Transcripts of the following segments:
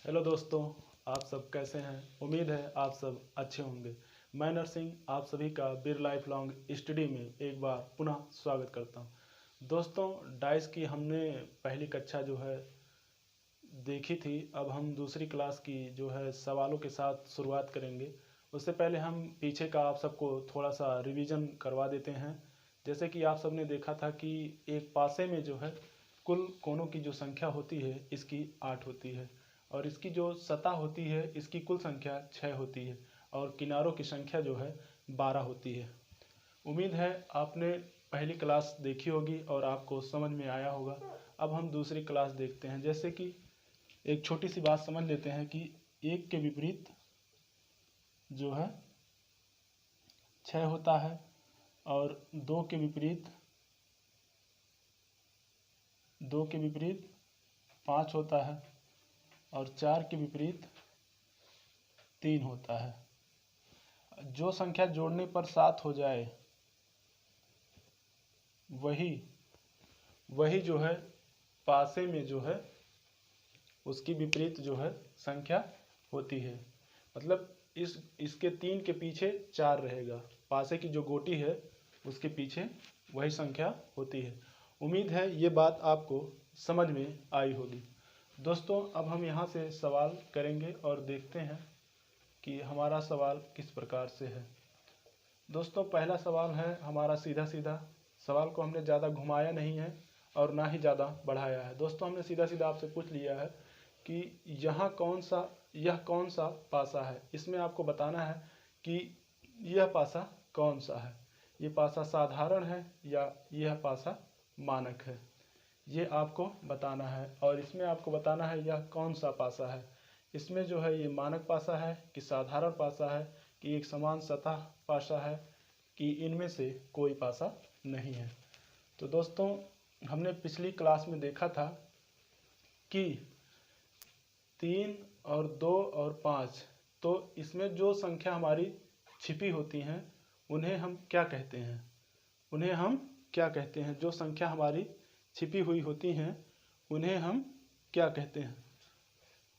Hello दोस्तों, आप सब कैसे हैं। उम्मीद है आप सब अच्छे होंगे। मैं नरसिंह आप सभी का बीर लाइफ लॉन्ग स्टडी में एक बार पुनः स्वागत करता हूं। दोस्तों, डाइस की हमने पहली कक्षा जो है देखी थी। अब हम दूसरी क्लास की जो है सवालों के साथ शुरुआत करेंगे। उससे पहले हम पीछे का आप सबको थोड़ा सा रिवीजन करवा देते हैं। जैसे कि आप सबने देखा था कि एक पासे में जो है कुल कोनों की जो संख्या होती है इसकी 8 होती है, और इसकी जो सतह होती है इसकी कुल संख्या 6 होती है, और किनारों की संख्या जो है 12 होती है। उम्मीद है आपने पहली क्लास देखी होगी और आपको समझ में आया होगा। अब हम दूसरी क्लास देखते हैं। जैसे कि एक छोटी सी बात समझ लेते हैं कि एक के विपरीत जो है 6 होता है, और दो के विपरीत 5 होता है, और 4 के विपरीत 3 होता है। जो संख्या जोड़ने पर 7 हो जाए वही जो है पासे में जो है उसकी विपरीत जो है संख्या होती है। मतलब इसके 3 के पीछे 4 रहेगा, पासे की जो गोटी है उसके पीछे वही संख्या होती है। उम्मीद है ये बात आपको समझ में आई होगी। दोस्तों, अब हम यहाँ से सवाल करेंगे और देखते हैं कि हमारा सवाल किस प्रकार से है। दोस्तों, पहला सवाल है हमारा सीधा सीधा। सवाल को हमने ज़्यादा घुमाया नहीं है और ना ही ज़्यादा बढ़ाया है। दोस्तों, हमने सीधा सीधा आपसे पूछ लिया है कि यह कौन सा पासा है। इसमें आपको बताना है कि यह पासा कौन सा है। ये पासा साधारण है या यह पासा मानक है, ये आपको बताना है। और इसमें आपको बताना है यह कौन सा पासा है। इसमें जो है ये मानक पासा है कि साधारण पासा है कि एक समान सतह पासा है, कि इनमें से कोई पासा नहीं है। तो दोस्तों, हमने पिछली क्लास में देखा था कि 3 और 2 और 5, तो इसमें जो संख्या हमारी छिपी होती हैं उन्हें हम क्या कहते हैं। जो संख्या हमारी छिपी हुई होती हैं उन्हें हम क्या कहते हैं।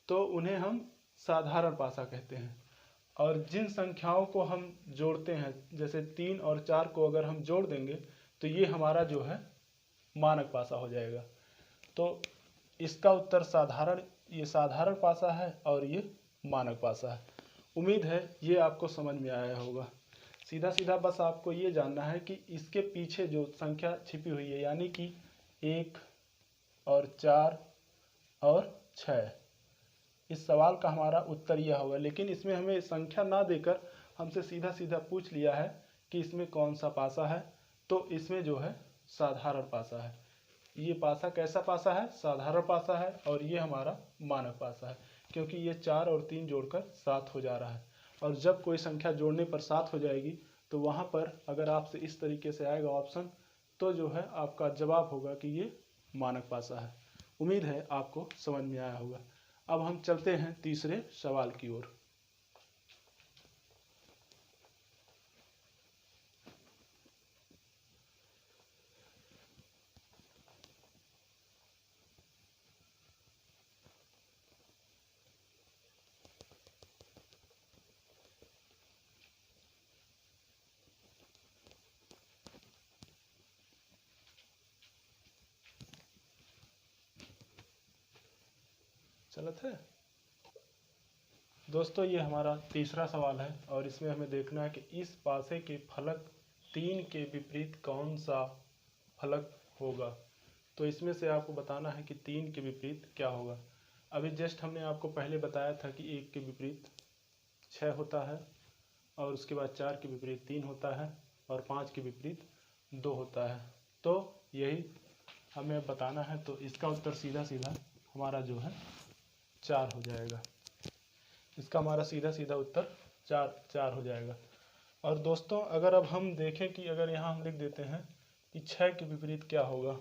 तो उन्हें हम साधारण पासा कहते हैं। और जिन संख्याओं को हम जोड़ते हैं, जैसे 3 और 4 को अगर हम जोड़ देंगे तो ये हमारा जो है मानक पासा हो जाएगा। तो इसका उत्तर ये साधारण पासा है और ये मानक पासा है। उम्मीद है ये आपको समझ में आया होगा। सीधा सीधा बस आपको ये जानना है कि इसके पीछे जो संख्या छिपी हुई है, यानी कि 1 और 4 और 6, इस सवाल का हमारा उत्तर यह होगा। लेकिन इसमें हमें संख्या ना देकर हमसे सीधा सीधा पूछ लिया है कि इसमें कौन सा पासा है। तो इसमें जो है साधारण पासा है। ये पासा कैसा पासा है? साधारण पासा है। और ये हमारा मानक पासा है, क्योंकि ये 4 और 3 जोड़कर 7 हो जा रहा है। और जब कोई संख्या जोड़ने पर 7 हो जाएगी तो वहाँ पर अगर आपसे इस तरीके से आएगा ऑप्शन, तो जो है आपका जवाब होगा कि ये मानक पासा है। उम्मीद है आपको समझ में आया होगा। अब हम चलते हैं तीसरे सवाल की ओर। चलत है दोस्तों, ये हमारा तीसरा सवाल है और इसमें हमें देखना है कि इस पासे के फलक 3 के विपरीत कौन सा फलक होगा। तो इसमें से आपको बताना है कि 3 के विपरीत क्या होगा। अभी जस्ट हमने आपको पहले बताया था कि 1 के विपरीत 6 होता है, और उसके बाद 4 के विपरीत 3 होता है, और 5 के विपरीत 2 होता है। तो यही हमें बताना है। तो इसका उत्तर सीधा सीधा हमारा जो है 4 हो जाएगा। इसका हमारा सीधा सीधा उत्तर 4 हो जाएगा। और दोस्तों, अगर अब हम देखें कि अगर यहाँ हम लिख देते हैं कि 6 के विपरीत क्या होगा,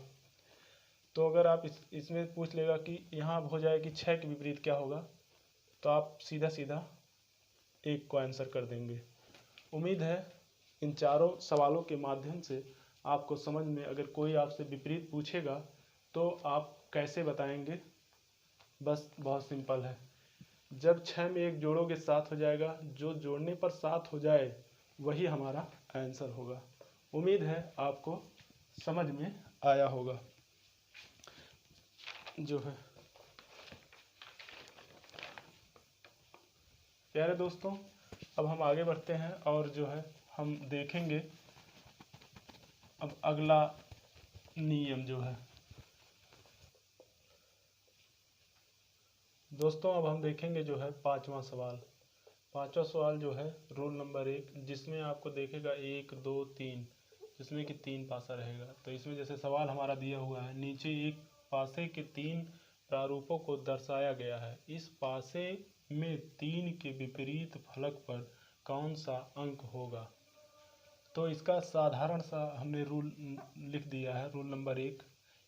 तो अगर आप इसमें पूछ लेगा कि यहाँ हो जाए कि 6 के विपरीत क्या होगा, तो आप सीधा सीधा 1 को आंसर कर देंगे। उम्मीद है इन चारों सवालों के माध्यम से आपको समझ में, अगर कोई आपसे विपरीत पूछेगा तो आप कैसे बताएंगे। बस बहुत सिंपल है। जब 6 में 1 जोड़ोगे 7 हो जाएगा, जो जोड़ने पर 7 हो जाए वही हमारा आंसर होगा। उम्मीद है आपको समझ में आया होगा। जो है प्यारे दोस्तों, अब हम आगे बढ़ते हैं और जो है हम देखेंगे अब अगला नियम जो है। दोस्तों अब हम देखेंगे जो है पांचवा सवाल। पांचवा सवाल जो है रूल नंबर 1, जिसमें आपको देखेगा 1 2 3, जिसमें कि 3 पासा रहेगा। तो इसमें जैसे सवाल हमारा दिया हुआ है, नीचे एक पासे के 3 प्रारूपों को दर्शाया गया है। इस पासे में 3 के विपरीत फलक पर कौन सा अंक होगा। तो इसका साधारण सा हमने रूल लिख दिया है। रूल नंबर 1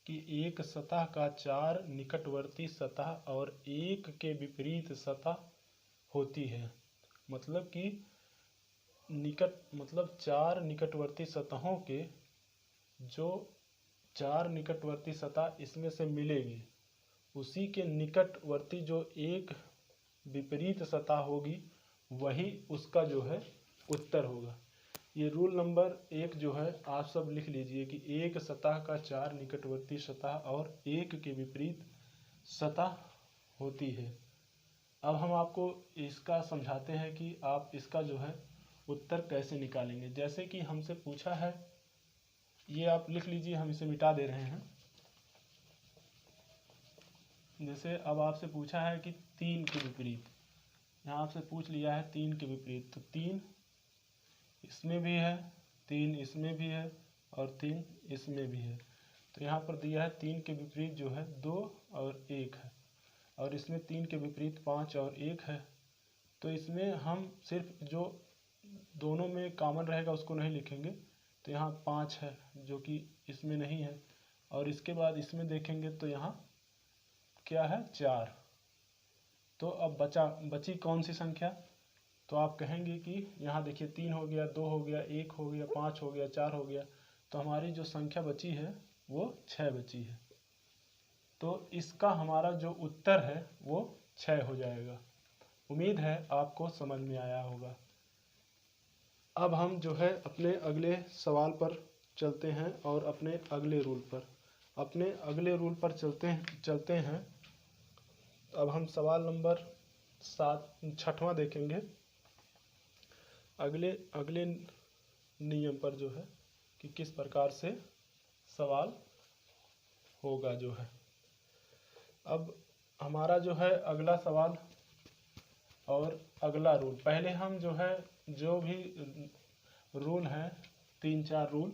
कि एक सतह का 4 निकटवर्ती सतह और एक के विपरीत सतह होती है। मतलब कि मतलब 4 निकटवर्ती सतहों के जो 4 निकटवर्ती सतह इसमें से मिलेगी, उसी के निकटवर्ती जो एक विपरीत सतह होगी वही उसका जो है उत्तर होगा। ये रूल नंबर 1 जो है आप सब लिख लीजिए कि एक सतह का 4 निकटवर्ती सतह और एक के विपरीत सतह होती है। अब हम आपको इसका समझाते हैं कि आप इसका जो है उत्तर कैसे निकालेंगे। जैसे कि हमसे पूछा है, ये आप लिख लीजिए, हम इसे मिटा दे रहे हैं। जैसे अब आपसे पूछा है कि 3 के विपरीत, यहाँ आपसे पूछ लिया है 3 के विपरीत, तो 3 इसमें भी है, 3 इसमें भी है और 3 इसमें भी है। तो यहाँ पर दिया है 3 के विपरीत जो है 2 और 1 है, और इसमें 3 के विपरीत 5 और 1 है। तो इसमें हम सिर्फ जो दोनों में कॉमन रहेगा उसको नहीं लिखेंगे। तो यहाँ 5 है जो कि इसमें नहीं है, और इसके बाद इसमें देखेंगे तो यहाँ क्या है 4। तो अब बची कौन सी संख्या। तो आप कहेंगे कि यहाँ देखिए 3 हो गया, 2 हो गया, 1 हो गया, 5 हो गया, 4 हो गया। तो हमारी जो संख्या बची है वो 6 बची है। तो इसका हमारा जो उत्तर है वो 6 हो जाएगा। उम्मीद है आपको समझ में आया होगा। अब हम जो है अपने अगले सवाल पर चलते हैं और अपने अगले रूल पर चलते हैं। अब हम सवाल नंबर 6वां देखेंगे। अगले नियम पर जो है कि किस प्रकार से सवाल होगा जो है। अब हमारा जो है अगला सवाल और अगला रूल, पहले हम जो है जो भी रूल हैं 3-4 रूल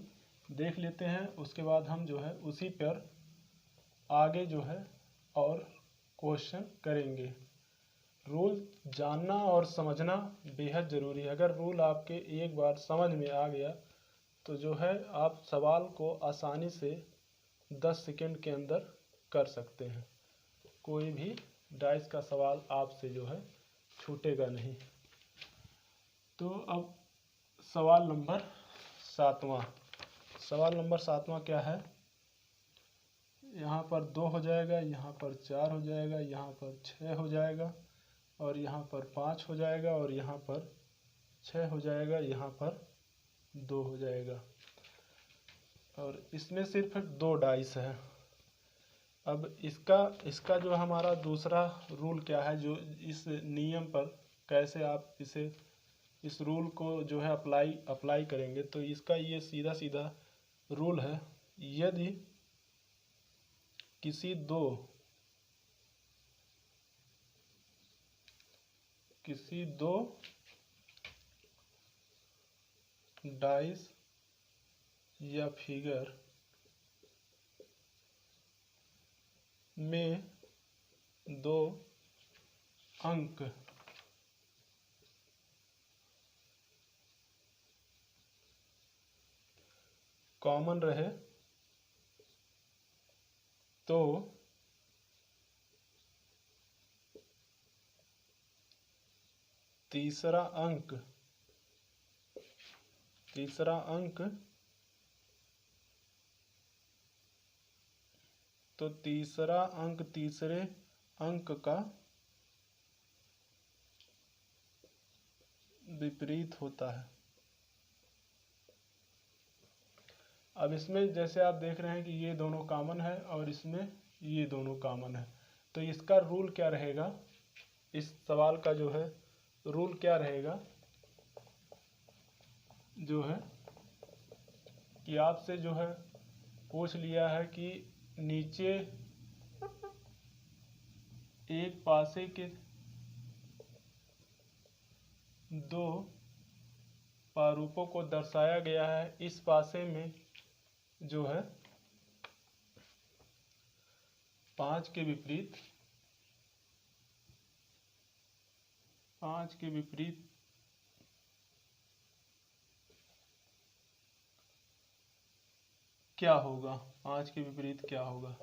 देख लेते हैं, उसके बाद हम जो है उसी पर आगे जो है और क्वेश्चन करेंगे। रूल जानना और समझना बेहद ज़रूरी है। अगर रूल आपके एक बार समझ में आ गया तो जो है आप सवाल को आसानी से 10 सेकंड के अंदर कर सकते हैं। कोई भी डाइस का सवाल आपसे जो है छूटेगा नहीं। तो अब सवाल नंबर 7वां क्या है। यहाँ पर 2 हो जाएगा, यहाँ पर 4 हो जाएगा, यहाँ पर 6 हो जाएगा, और यहाँ पर 5 हो जाएगा, और यहाँ पर 6 हो जाएगा, यहाँ पर 2 हो जाएगा, और इसमें सिर्फ 2 डाइस है। अब इसका जो हमारा दूसरा रूल क्या है, जो इस नियम पर कैसे आप इस रूल को जो है अप्लाई करेंगे। तो इसका ये सीधा रूल है, यदि किसी दो डाइस या फिगर में 2 अंक कॉमन रहे तो तीसरा अंक तीसरे अंक का विपरीत होता है। अब इसमें जैसे आप देख रहे हैं कि ये दोनों कॉमन है और इसमें ये दोनों कॉमन है, तो इसका रूल क्या रहेगा, इस सवाल का जो है रूल क्या रहेगा, जो है कि आपसे जो है पूछ लिया है कि नीचे एक पासे के दो प्रारूपों को दर्शाया गया है। इस पासे में जो है 5 के विपरीत क्या होगा, 5 के विपरीत क्या होगा।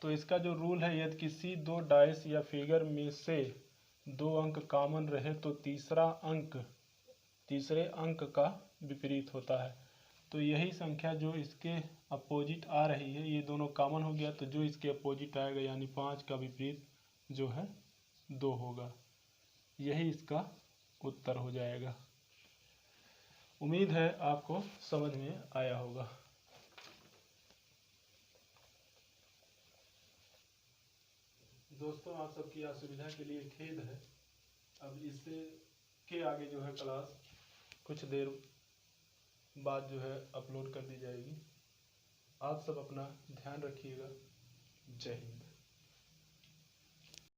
तो इसका जो रूल है, यदि किसी दो डाइस या फिगर में से 2 अंक कॉमन रहे तो तीसरे अंक का विपरीत होता है। तो यही संख्या जो इसके अपोजिट आ रही है, ये दोनों कॉमन हो गया, तो जो इसके अपोजिट आएगा यानी 5 का विपरीत जो है 2 होगा। यही इसका उत्तर हो जाएगा। उम्मीद है आपको समझ में आया होगा। दोस्तों, आप सबकी असुविधा के लिए खेद है। अब इससे के आगे जो है क्लास कुछ देर बाद जो है अपलोड कर दी जाएगी। आप सब अपना ध्यान रखिएगा। जय हिंद।